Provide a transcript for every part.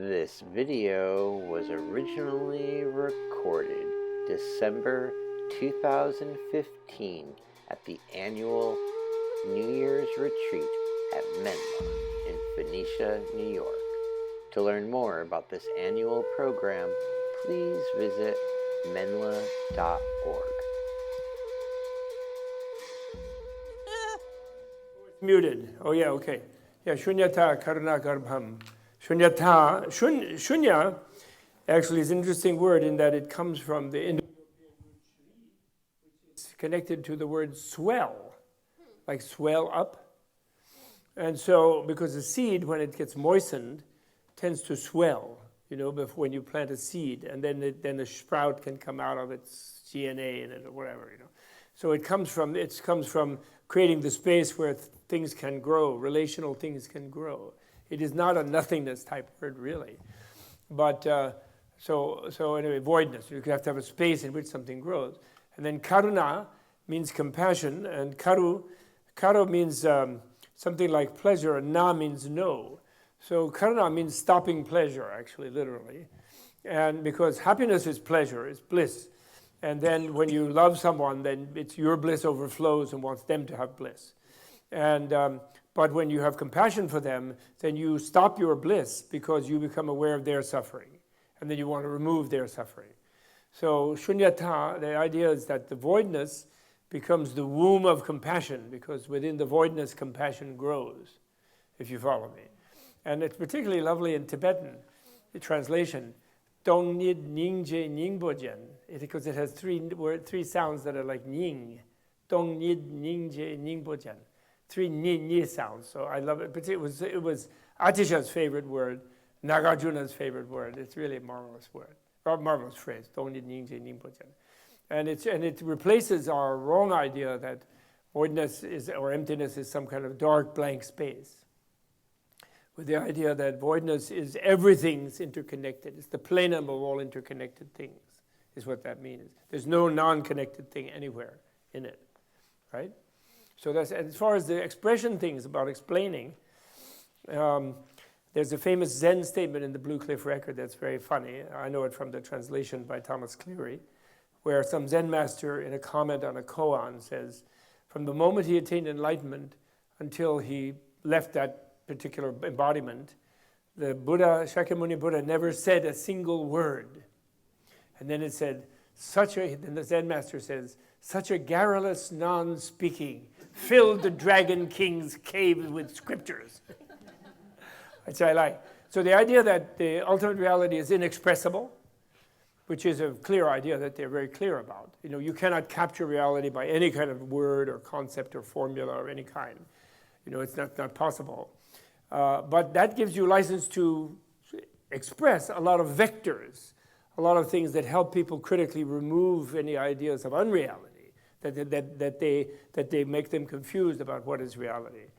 This video was originally recorded December 2015 at the annual New Year's retreat at Menla in Phoenicia, New York. To learn more about this annual program, please visit menla.org. Muted. Oh yeah, okay. Yeah, shunyata karuna garbham. Shunyata, shunya actually is an interesting word in that it comes from the Indo-European word shri, which is connected to the word swell, like swell up. And so, because the seed, when it gets moistened, tends to swell, before when you plant a seed, and then the sprout can come out of its DNA in it or whatever, So it comes from creating the space where things can grow, relational things can grow. It is not a nothingness type word, really. But so anyway, voidness. You have to have a space in which something grows. And then karuna means compassion, and karu means something like pleasure, and na means no. So karuna means stopping pleasure, actually, literally. And because happiness is pleasure, it's bliss. And then when you love someone, then it's your bliss overflows and wants them to have bliss. And but when you have compassion for them, then you stop your bliss because you become aware of their suffering. And then you want to remove their suffering. So shunyata, the idea is that the voidness becomes the womb of compassion, because within the voidness, compassion grows, if you follow me. And it's particularly lovely in Tibetan, the translation, Dong Nid Ning Je Ning Bojen, because it has three sounds that are like ning. Dong Nid Ning Je Ning Bojen. Three ni sounds. So I love it. But it was Atisha's favorite word, Nagarjuna's favorite word. It's really a marvelous word, or marvelous phrase. Dong Nid Ning Je Ning Bojen. And it replaces our wrong idea that voidness or emptiness is some kind of dark blank space, with the idea that voidness is everything's interconnected. It's the plenum of all interconnected things, is what that means. There's no non-connected thing anywhere in it, right? So that's, as far as the expression things about explaining, there's a famous Zen statement in the Blue Cliff Record that's very funny. I know it from the translation by Thomas Cleary, where some Zen master in a comment on a koan says, from the moment he attained enlightenment until he left that particular embodiment, the Buddha, Shakyamuni Buddha, never said a single word. And then it said, then the Zen master says, such a garrulous non-speaking filled the Dragon King's cave with scriptures, which I like. So the idea that the ultimate reality is inexpressible, which is a clear idea that they're very clear about. You cannot capture reality by any kind of word or concept or formula or any kind. It's not possible. But that gives you license to express a lot of vectors, a lot of things that help people critically remove any ideas of unreality, that they make them confused about what is reality.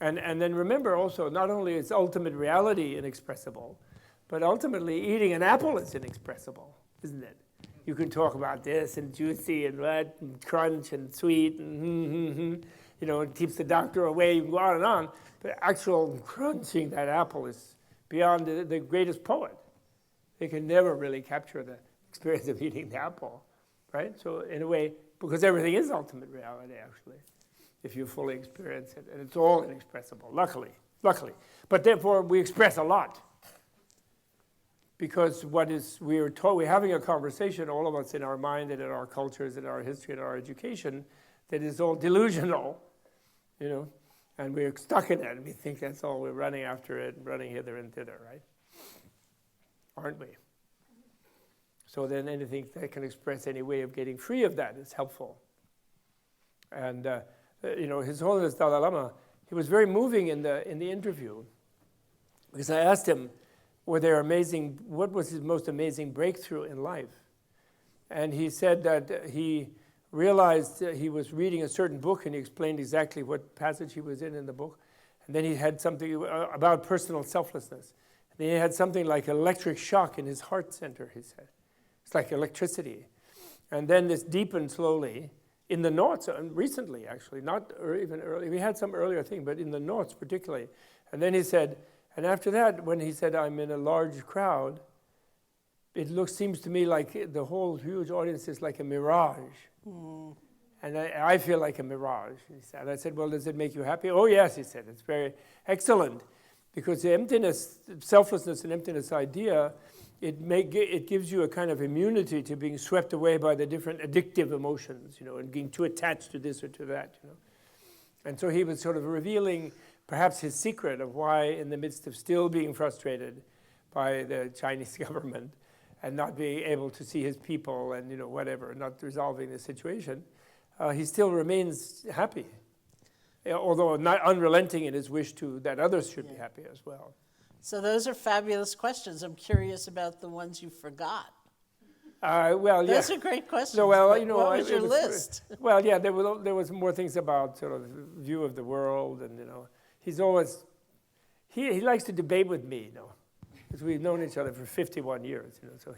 And then remember also, not only is ultimate reality inexpressible, but ultimately eating an apple is inexpressible, isn't it? You can talk about this and juicy and red and crunch and sweet and it keeps the doctor away, you can go on and on. But actual crunching that apple is beyond the greatest poet. They can never really capture the experience of eating the apple, right? So in a way, because everything is ultimate reality, actually, if you fully experience it. And it's all inexpressible, luckily. But therefore, we express a lot. Because we're having a conversation, all of us in our mind and in our cultures, in our history, in our education, that is all delusional, and we're stuck in it, and we think that's all, we're running after it, and running hither and thither, right? Aren't we? So then anything that can express any way of getting free of that is helpful. And, His Holiness Dalai Lama, he was very moving in the interview, because I asked him, what was his most amazing breakthrough in life? And he said that he realized he was reading a certain book, and he explained exactly what passage he was in the book. And then he had something about personal selflessness. And then he had something like electric shock in his heart center, he said. It's like electricity. And then this deepened slowly in the noughts, recently actually, not even early. We had some earlier thing, but in the noughts particularly. And then he said, And after that, when he said, I'm in a large crowd, seems to me like the whole huge audience is like a mirage. And I feel like a mirage, he said. And I said, well, does it make you happy? Oh, yes, he said. It's very excellent. Because the emptiness, selflessness and emptiness idea, it gives you a kind of immunity to being swept away by the different addictive emotions, and being too attached to this or to that, And so he was sort of revealing perhaps his secret of why, in the midst of still being frustrated by the Chinese government and not being able to see his people and, whatever, not resolving the situation, he still remains happy, although not unrelenting in his wish that others should be happy as well. So those are fabulous questions. I'm curious about the ones you forgot. Well, yeah. Those are great questions. So, well, what was your list? Well, yeah, there was more things about sort of view of the world, and he's always he likes to debate with me, because we've known each other for 51 years, so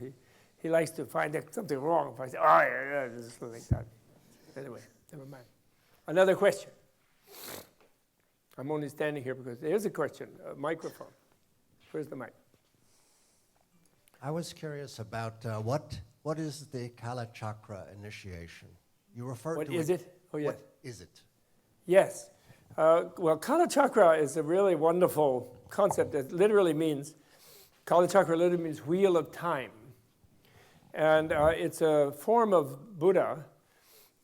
he likes to find something wrong. If I say, oh yeah, just like that. Anyway, never mind. Another question. I'm only standing here because there's a question. A microphone. Where's the mic? I was curious about what is the Kala Chakra initiation? You referred What to is it? Oh, yes. What is it? Yes. Well, Kala Chakra is a really wonderful concept that literally means, Kala Chakra literally means wheel of time. And it's a form of Buddha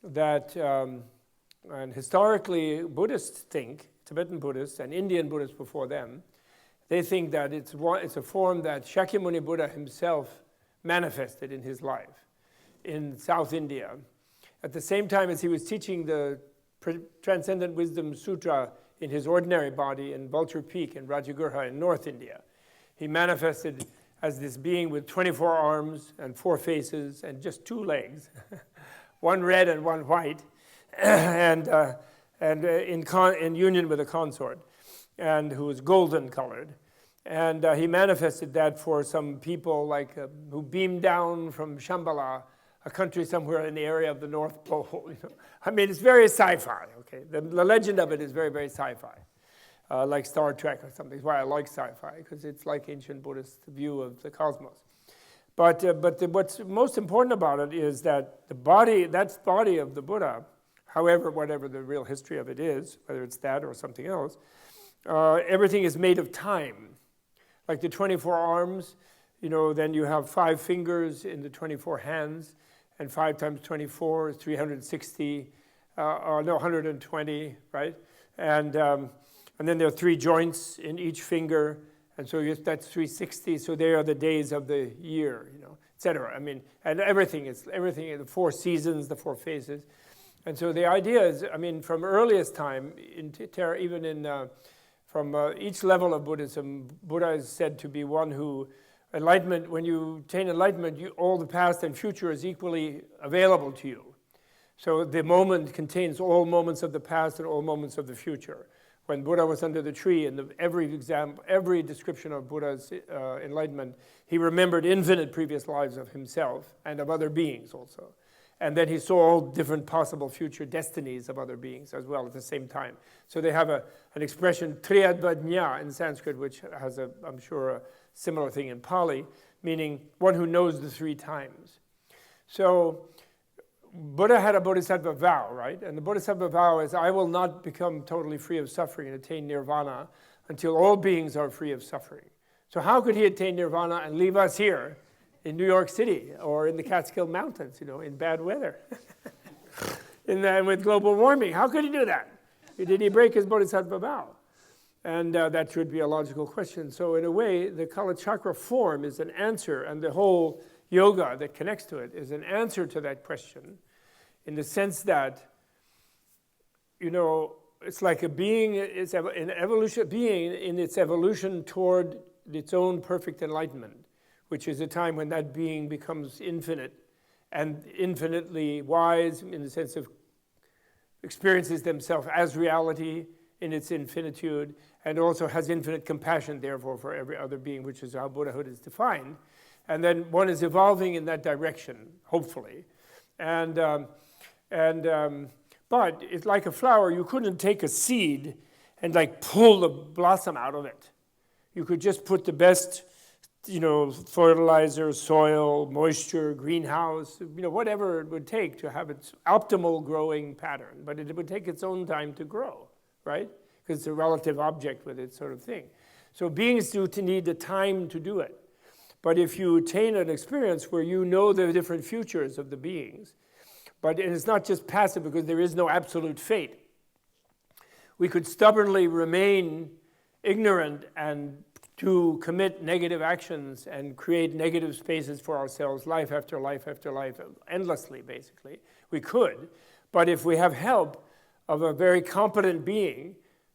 that, and historically Buddhists think, Tibetan Buddhists and Indian Buddhists before them, they think that it's a form that Shakyamuni Buddha himself manifested in his life in South India. At the same time as he was teaching the Transcendent Wisdom Sutra in his ordinary body in Vulture Peak in Rajagurha in North India, he manifested as this being with 24 arms and 4 faces and just 2 legs, one red and one white, and in union with a consort, and who was golden colored. And he manifested that for some people who beamed down from Shambhala, a country somewhere in the area of the North Pole. I mean, it's very sci-fi, okay? The legend of it is very, very sci-fi, like Star Trek or something. That's why I like sci-fi, because it's like ancient Buddhist view of the cosmos. But what's most important about it is that that body of the Buddha, whatever the real history of it is, whether it's that or something else, everything is made of time. Like the 24 arms, then you have 5 fingers in the 24 hands, and 5 times 24 is 360, 120, right? And then there are 3 joints in each finger, and so that's 360. So they are the days of the year, etc. I mean, and everything, the 4 seasons, the 4 phases. And so the idea is, from earliest time, from each level of Buddhism, Buddha is said to be one who, enlightenment, when you attain enlightenment, all the past and future is equally available to you. So the moment contains all moments of the past and all moments of the future. When Buddha was under the tree, in every description of Buddha's enlightenment, he remembered infinite previous lives of himself and of other beings also. And then he saw all different possible future destinies of other beings as well at the same time. So they have an expression, triyadvajna in Sanskrit, which has I'm sure, a similar thing in Pali, meaning one who knows the 3 times. So Buddha had a bodhisattva vow, right? And the bodhisattva vow is, I will not become totally free of suffering and attain nirvana until all beings are free of suffering. So how could he attain nirvana and leave us here in New York City or in the Catskill Mountains, in bad weather, with global warming? How could he do that? Did he break his bodhisattva vow? And that should be a logical question. So in a way, the Kala Chakra form is an answer, and the whole yoga that connects to it is an answer to that question, in the sense that, it's like a being, it's an evolution, being in its evolution toward its own perfect enlightenment, which is a time when that being becomes infinite and infinitely wise in the sense of experiences themselves as reality in its infinitude, and also has infinite compassion, therefore, for every other being, which is how Buddhahood is defined. And then one is evolving in that direction, hopefully. But it's like a flower. You couldn't take a seed and pull the blossom out of it. You could just put the best, fertilizer, soil, moisture, greenhouse, whatever it would take to have its optimal growing pattern. But it would take its own time to grow, right? Because it's a relative object with its sort of thing. So beings do need the time to do it. But if you attain an experience where you know the different futures of the beings, and it's not just passive because there is no absolute fate. We could stubbornly remain ignorant and to commit negative actions and create negative spaces for ourselves, life after life after life, endlessly, basically. We could. But if we have help of a very competent being,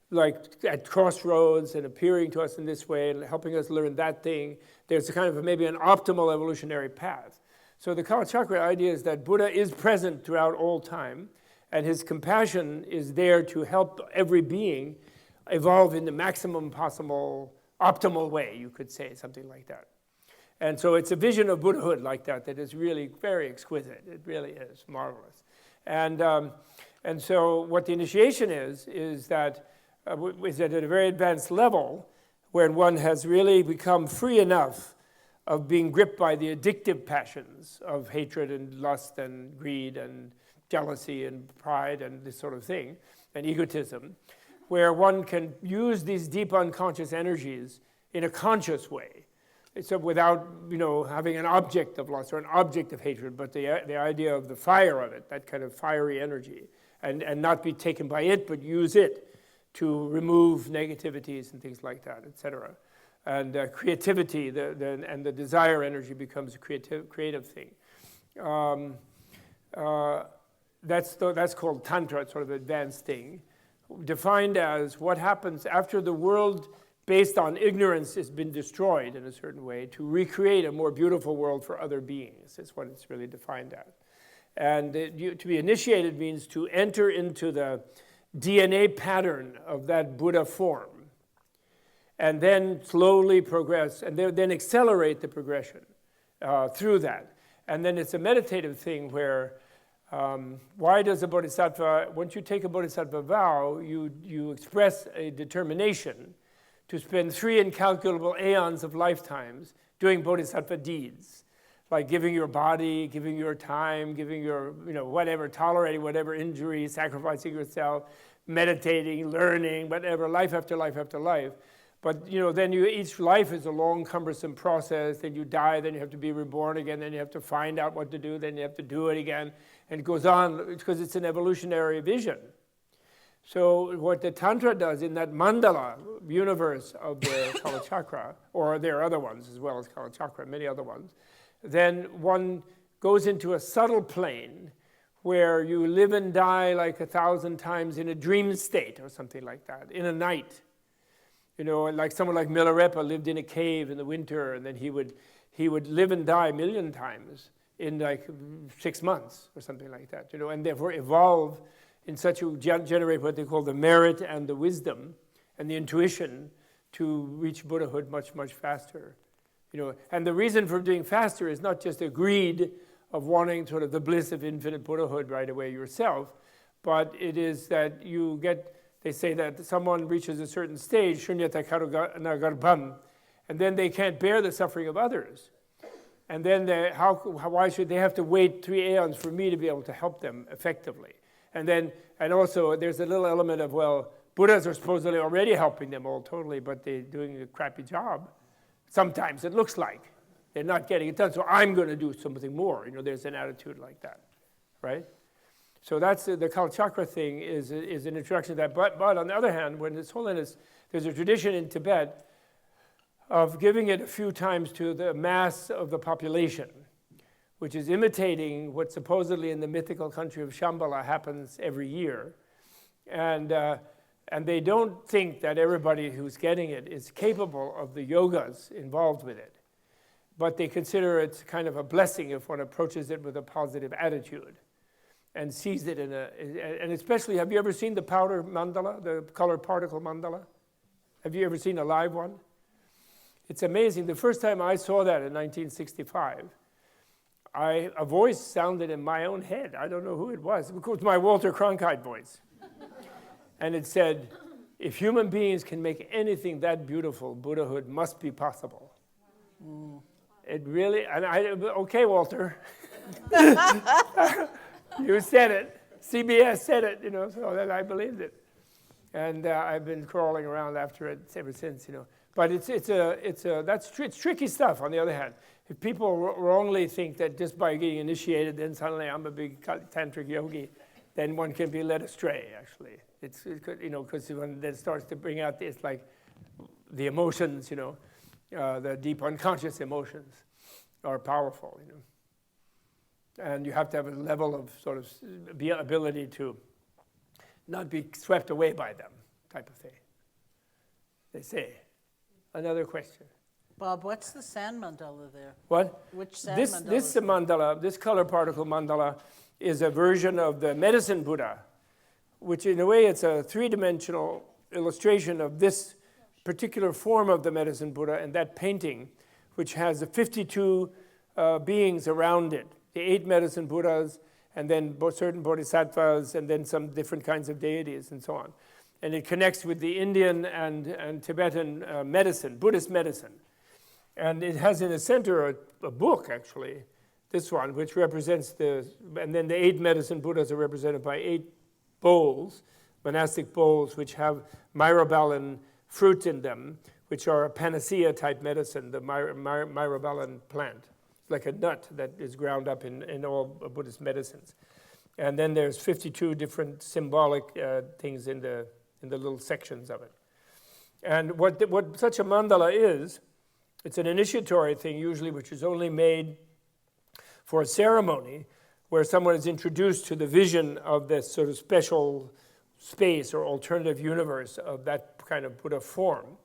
like at crossroads and appearing to us in this way and helping us learn that thing, there's a kind of maybe an optimal evolutionary path. So the Kala Chakra idea is that Buddha is present throughout all time, and his compassion is there to help every being evolve in the maximum possible optimal way, you could say, something like that. And so it's a vision of Buddhahood like that is really very exquisite. It really is marvelous. And so what the initiation is that at a very advanced level, where one has really become free enough of being gripped by the addictive passions of hatred and lust and greed and jealousy and pride and this sort of thing, and egotism, where one can use these deep unconscious energies in a conscious way. So without having an object of lust or an object of hatred, but the idea of the fire of it, that kind of fiery energy, and not be taken by it, but use it to remove negativities and things like that, etc. And creativity, and the desire energy becomes a creative thing. That's called Tantra, sort of advanced thing, defined as what happens after the world based on ignorance has been destroyed in a certain way to recreate a more beautiful world for other beings. Is what it's really defined as. And to be initiated means to enter into the DNA pattern of that Buddha form, and then slowly progress, and then accelerate the progression through that. And then it's a meditative thing where, why does a bodhisattva, once you take a bodhisattva vow, you express a determination to spend 3 incalculable aeons of lifetimes doing bodhisattva deeds, like giving your body, giving your time, giving your, whatever, tolerating whatever injury, sacrificing yourself, meditating, learning, whatever, life after life after life. But then each life is a long, cumbersome process. Then you die. Then you have to be reborn again. Then you have to find out what to do. Then you have to do it again, and it goes on because it's an evolutionary vision. So what the Tantra does in that mandala universe of the Kala Chakra, or there are other ones as well as Kala Chakra, many other ones, then one goes into a subtle plane where you live and die like 1,000 times in a dream state or something like that, in a night. Like someone like Milarepa lived in a cave in the winter, and then he would live and die 1,000,000 times in like 6 months or something like that, and therefore evolve in such a generate what they call the merit and the wisdom and the intuition to reach Buddhahood much, much faster. And the reason for doing faster is not just a greed of wanting sort of the bliss of infinite Buddhahood right away yourself, but it is that they say that someone reaches a certain stage, shunyata karuna garbham, and then they can't bear the suffering of others. And then why should they have to wait 3 aeons for me to be able to help them effectively? And also there's a little element of, well, Buddhas are supposedly already helping them all totally, but they're doing a crappy job. Sometimes it looks like they're not getting it done, so I'm going to do something more. There's an attitude like that, right? So that's the Kala Chakra thing is an introduction to that. But on the other hand, when His Holiness, there's a tradition in Tibet of giving it a few times to the mass of the population, which is imitating what supposedly in the mythical country of Shambhala happens every year. And they don't think that everybody who's getting it is capable of the yogas involved with it. But they consider it kind of a blessing if one approaches it with a positive attitude and sees it and especially, have you ever seen the powder mandala, the color particle mandala? Have you ever seen a live one? It's amazing. The first time I saw that in 1965, a voice sounded in my own head. I don't know who it was. It was my Walter Cronkite voice. And it said, if human beings can make anything that beautiful, Buddhahood must be possible. It really, and okay, Walter. You said it. CBS said it, so that I believed it. And I've been crawling around after it ever since, But it's tricky stuff, on the other hand. If people wrongly think that just by getting initiated, then suddenly I'm a big tantric yogi, then one can be led astray, actually. Because when it starts to bring out this, like, the emotions, the deep unconscious emotions are powerful, And you have to have a level of sort of ability to not be swept away by them, type of thing, they say. Another question. Bob, what's the sand mandala there? What? Which sand mandala? This mandala, this color particle mandala, is a version of the medicine Buddha, which in a way it's a three-dimensional illustration of this particular form of the medicine Buddha and that painting, which has the 52 beings around it, the 8 medicine Buddhas, and then certain bodhisattvas, and then some different kinds of deities, and so on. And it connects with the Indian and Tibetan medicine, Buddhist medicine. And it has in the center a book, actually, this one, which represents and then the 8 medicine Buddhas are represented by 8 bowls, monastic bowls, which have myrobalan fruit in them, which are a panacea-type medicine, the myrobalan plant. It's like a nut that is ground up in all Buddhist medicines. And then there's 52 different symbolic things in the little sections of it. And what such a mandala is, it's an initiatory thing usually, which is only made for a ceremony where someone is introduced to the vision of this sort of special space or alternative universe of that kind of Buddha form.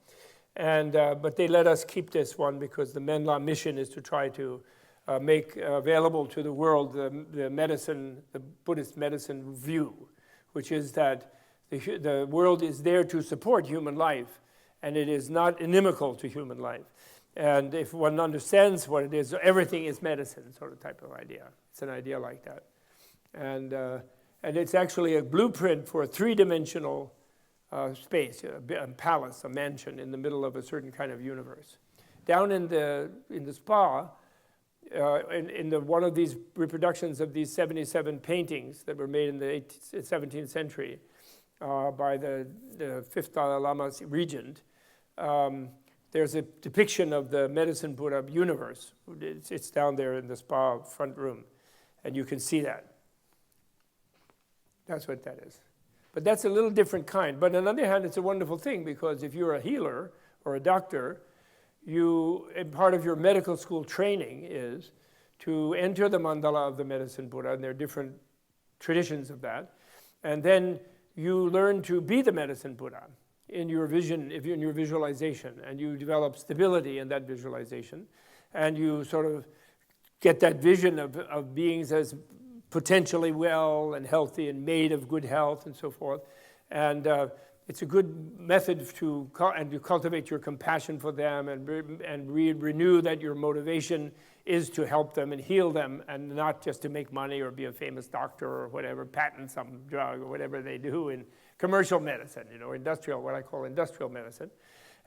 And but they let us keep this one because the Menla mission is to try to make available to the world the Buddhist medicine view, which is that the world is there to support human life, and it is not inimical to human life. And if one understands what it is, everything is medicine, sort of type of idea. It's an idea like that. And it's actually a blueprint for a three-dimensional space, a palace, a mansion in the middle of a certain kind of universe. Down in the spa, in one of these reproductions of these 77 paintings that were made in the 17th century by the 5th Dalai Lama's regent, there's a depiction of the medicine Buddha universe. It's down there in the spa front room, and you can see that. That's what that is. But that's a little different kind. But on the other hand, it's a wonderful thing because if you're a healer or a doctor, part of your medical school training is to enter the mandala of the medicine Buddha, and there are different traditions of that. And then you learn to be the medicine Buddha in your vision, in your visualization, and you develop stability in that visualization, and you sort of get that vision of beings as potentially well and healthy and made of good health and so forth. And it's a good method to cultivate your compassion for them and renew that your motivation is to help them and heal them and not just to make money or be a famous doctor or whatever, patent some drug or whatever they do in commercial medicine, industrial, what I call industrial medicine.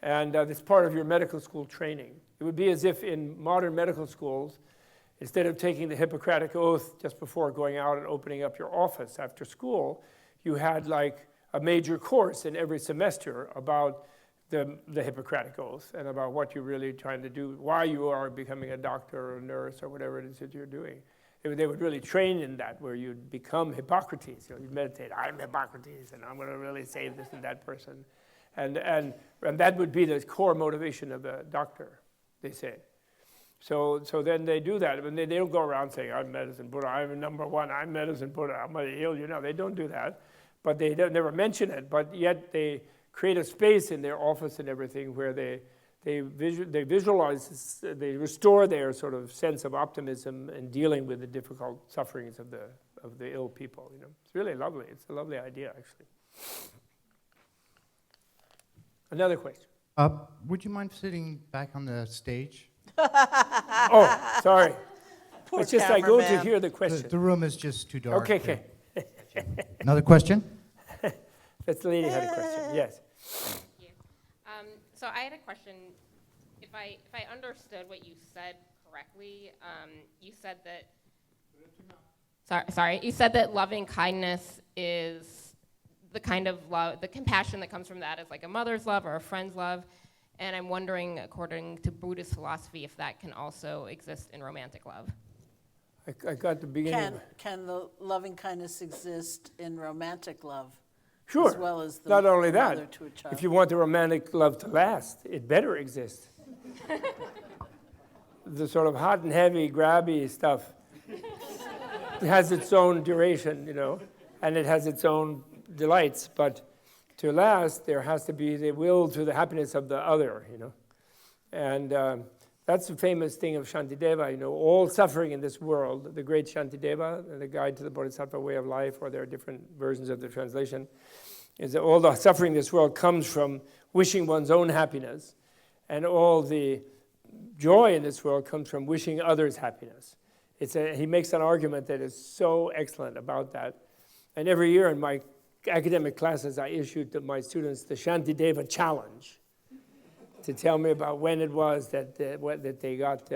And it's part of your medical school training. It would be as if in modern medical schools, instead of taking the Hippocratic Oath just before going out and opening up your office after school, you had like a major course in every semester about the Hippocratic Oath and about what you're really trying to do, why you are becoming a doctor or a nurse or whatever it is that you're doing. They would really train in that, where you'd become Hippocrates. You'd meditate, I'm Hippocrates, and I'm going to really save this and that person. And that would be the core motivation of a doctor, they say. So then they do that, and they don't go around saying, I'm medicine Buddha, I'm number one, I'm medicine Buddha, I'm going to heal you. No, they don't do that, but they never mention it. But yet they create a space in their office and everything where they visualize, they restore their sort of sense of optimism and dealing with the difficult sufferings of the ill people. It's really lovely. It's a lovely idea, actually. Another question. Would you mind sitting back on the stage? Oh, sorry. Poor it's just I go to cameraman. hear the question. The room is just too dark. Okay. Another question? This lady had a question. Yes. Thank you. So I had a question. If I understood what you said correctly, you said that. Sorry. You said that loving kindness is the kind of love, the compassion that comes from that is like a mother's love or a friend's love. And I'm wondering, according to Buddhist philosophy, if that can also exist in romantic love. I got the beginning. Can the loving kindness exist in romantic love? Sure. As well as the Not only mother that, to a child? if you want the romantic love to last, it better exist. The sort of hot and heavy, grabby stuff has its own duration, and it has its own delights. But to last, there has to be the will to the happiness of the other, And that's the famous thing of Shantideva, all suffering in this world, the great Shantideva, the guide to the Bodhisattva way of life, or there are different versions of the translation, is that all the suffering in this world comes from wishing one's own happiness, and all the joy in this world comes from wishing others happiness. He makes an argument that is so excellent about that. And every year in my academic classes, I issued to my students the Shantideva Challenge to tell me about when it was that they got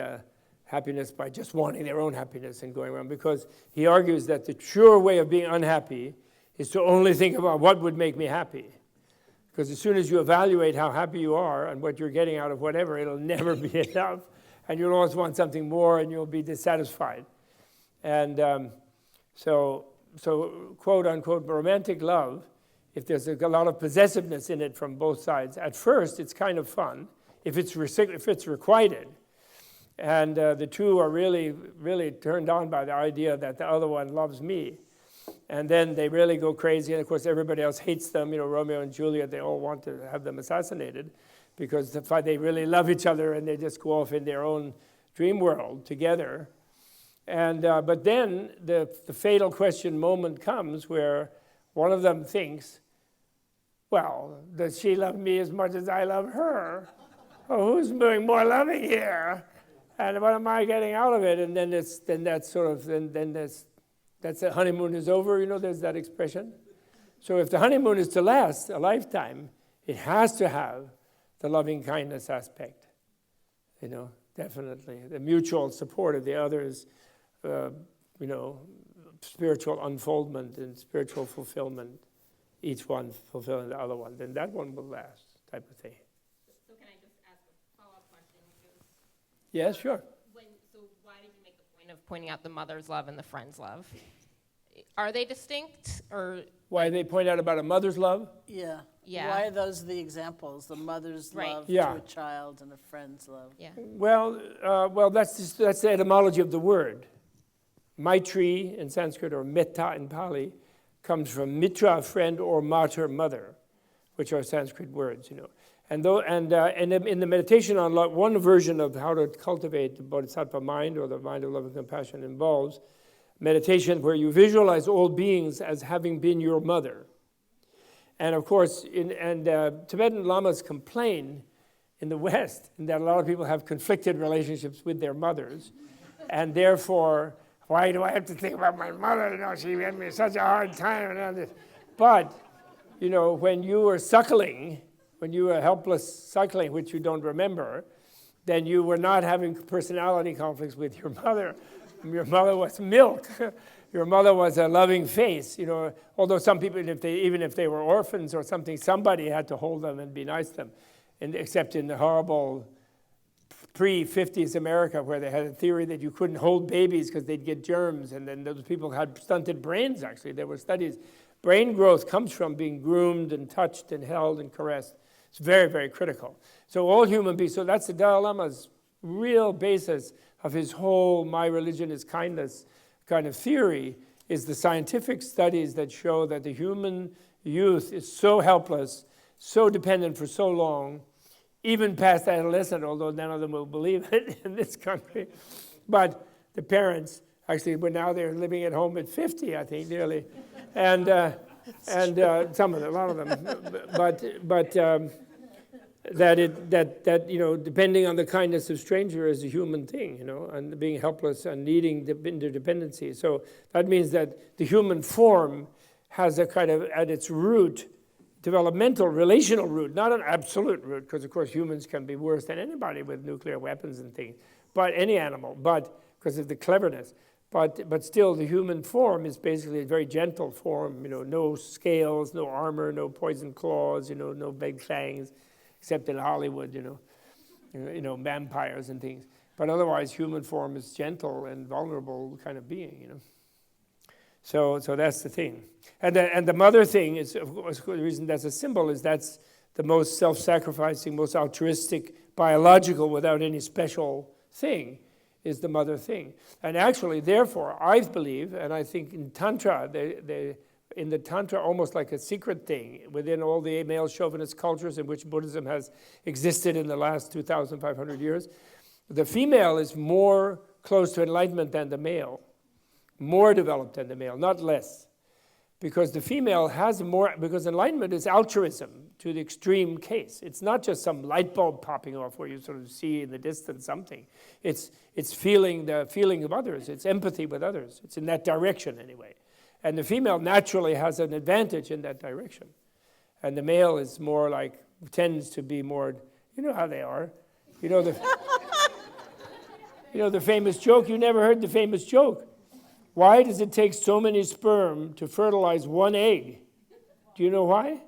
happiness by just wanting their own happiness and going around. Because he argues that the sure way of being unhappy is to only think about what would make me happy. Because as soon as you evaluate how happy you are and what you're getting out of whatever, it'll never be enough. And you'll always want something more and you'll be dissatisfied. And so quote unquote romantic love, if there's a lot of possessiveness in it from both sides, at first it's kind of fun if it's requited. And the two are really, really turned on by the idea that the other one loves me. And then they really go crazy, and of course everybody else hates them. Romeo and Juliet, they all want to have them assassinated because they really love each other and they just go off in their own dream world together. And but then the fatal question moment comes where one of them thinks, well, does she love me as much as I love her? Oh, who's doing more loving here? And what am I getting out of it? And then that's the honeymoon is over, there's that expression. So if the honeymoon is to last a lifetime, it has to have the loving kindness aspect, definitely. The mutual support of the other's, spiritual unfoldment and spiritual fulfillment, each one fulfilling the other one, then that one will last, type of thing. So can I just ask a follow-up question? Yes, sure. So why did you make the point of pointing out the mother's love and the friend's love? Are they distinct, or? Why they point out about a mother's love? Yeah. Yeah. Why are those the examples? The mother's Right. love Yeah. to a child and a friend's love. Yeah. Well, that's the etymology of the word. Maitri in Sanskrit, or metta in Pali, comes from mitra, friend, or mater, mother, which are Sanskrit words, And in the meditation on love, one version of how to cultivate the bodhisattva mind, or the mind of love and compassion, involves meditation where you visualize all beings as having been your mother. And of course, Tibetan lamas complain in the West that a lot of people have conflicted relationships with their mothers, and therefore, why do I have to think about my mother? She gave me such a hard time and all this. But, when you were suckling, when you were helpless suckling, which you don't remember, then you were not having personality conflicts with your mother. Your mother was milk. Your mother was a loving face. Although some people, even if they were orphans or something, somebody had to hold them and be nice to them. Except in the horrible pre-50s America, where they had a theory that you couldn't hold babies because they'd get germs, and then those people had stunted brains, actually. There were studies. Brain growth comes from being groomed and touched and held and caressed. It's very, very critical. So all human beings, so that's the Dalai Lama's real basis of his whole my religion is kindness kind of theory, is the scientific studies that show that the human youth is so helpless, so dependent for so long, even past adolescent, although none of them will believe it in this country. But the parents, actually, now they're living at home at 50, I think, nearly. And some of them, a lot of them. That depending on the kindness of stranger is a human thing, and being helpless and needing interdependency. So that means that the human form has a kind of, at its root, developmental, relational root, not an absolute root, because of course humans can be worse than anybody with nuclear weapons and things, but any animal, but because of the cleverness. But still, the human form is basically a very gentle form, no scales, no armor, no poison claws, no big fangs, except in Hollywood, vampires and things. But otherwise, human form is gentle and vulnerable kind of being, So that's the thing. And the mother thing is, of course, the reason that's a symbol is that's the most self-sacrificing, most altruistic, biological, without any special thing, is the mother thing. And actually, therefore, I believe, and I think in Tantra, in the Tantra, almost like a secret thing within all the male chauvinist cultures in which Buddhism has existed in the last 2,500 years, the female is more close to enlightenment than the male, more developed than the male, not less. Because the female has more, because enlightenment is altruism to the extreme case. It's not just some light bulb popping off where you sort of see in the distance something. It's feeling the feeling of others. It's empathy with others. It's in that direction anyway. And the female naturally has an advantage in that direction. And the male is more like, tends to be more, you know how they are. The famous joke, you never heard the famous joke. Why does it take so many sperm to fertilize one egg? Do you know why?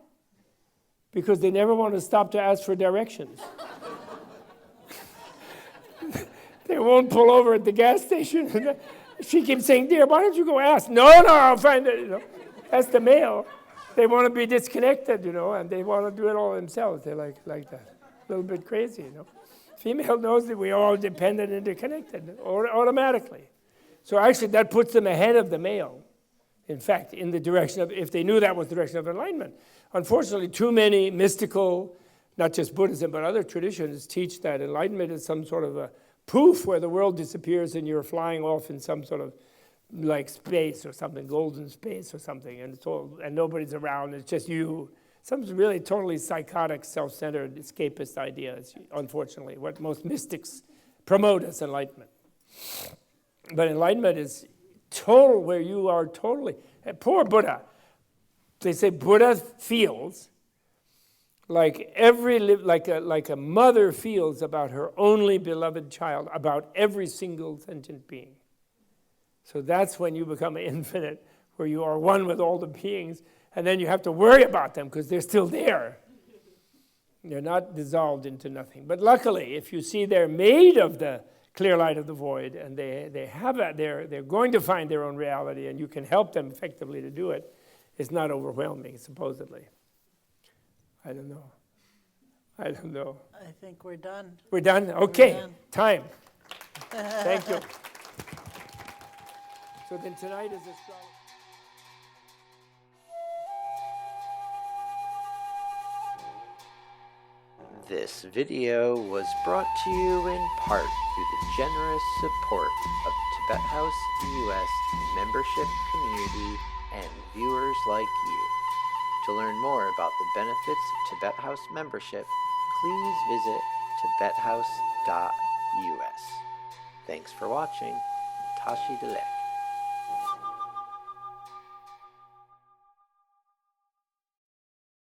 Because they never want to stop to ask for directions. They won't pull over at the gas station. She keeps saying, dear, why don't you go ask? No, I'll find it. That's the male. They want to be disconnected, and they want to do it all themselves. They're like that. A little bit crazy, Female knows that we're all dependent and interconnected automatically. So actually that puts them ahead of the male, in fact, in the direction of, if they knew that was the direction of enlightenment. Unfortunately, too many mystical, not just Buddhism, but other traditions teach that enlightenment is some sort of a poof where the world disappears and you're flying off in some sort of like space or something, golden space or something, and nobody's around, it's just you. Some really totally psychotic, self-centered, escapist ideas, unfortunately, what most mystics promote as enlightenment. But enlightenment is total, where you are totally, poor Buddha. They say Buddha feels like like a mother feels about her only beloved child, about every single sentient being. So that's when you become infinite, where you are one with all the beings, and then you have to worry about them because they're still there. They're not dissolved into nothing. But luckily, if you see they're made of the clear light of the void, and they're going to find their own reality, and you can help them effectively to do it, it's not overwhelming, supposedly. I don't know. I think we're done. We're done? Okay, We're done. Time. Thank you. So then tonight is astrology. This video was brought to you in part through the generous support of Tibet House US membership community and viewers like you. To learn more about the benefits of Tibet House membership, please visit tibethouse.us. Thanks for watching. Tashi Delek.